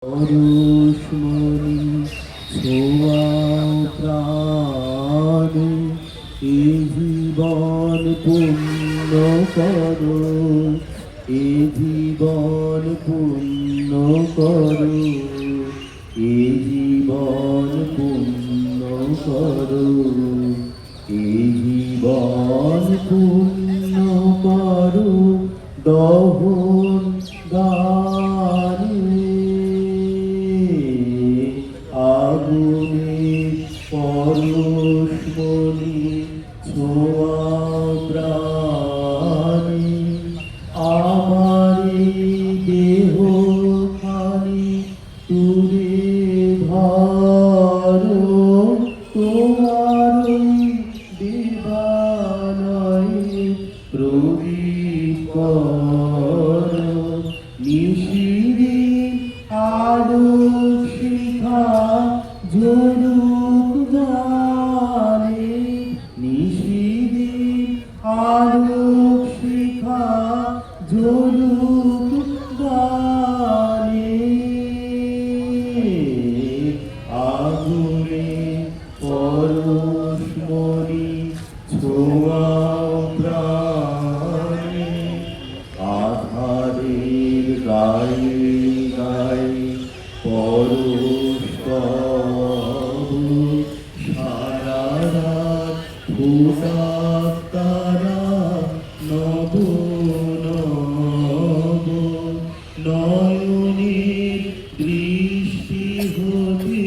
পরশমণি ছোঁয়াও প্রাণে, এ জীবন পূর্ণ করো, এ জীবন পূর্ণ করো, এ জীবন পূর্ণ করো, এ জীবন পূর্ণ করো দহন গানে। আগুনে পরশমণি ছোঁয়া প্রাণে, আমারি দেহ খানি তুলে ধরো, তোমারই দিবালয়ে প্রদীপ করো। নিশিদিন আলোক শিখা জ্বলুক জানে, নিশিদিন আলোক শিখা জ্বলুক জানে। আগুনে পরশমণি ছোঁয়াও প্রাণে, আধারের গায়ে গায়ে পরশ তবু, সারা রাত ফোটাক তারা নব নব। নয়নের দৃষ্টি হতে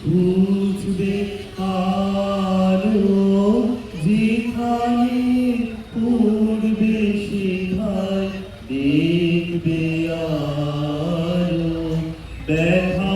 ঘুচবে আলো, যেখানে পড়বে সেখানে দেখবে আলো। দেখা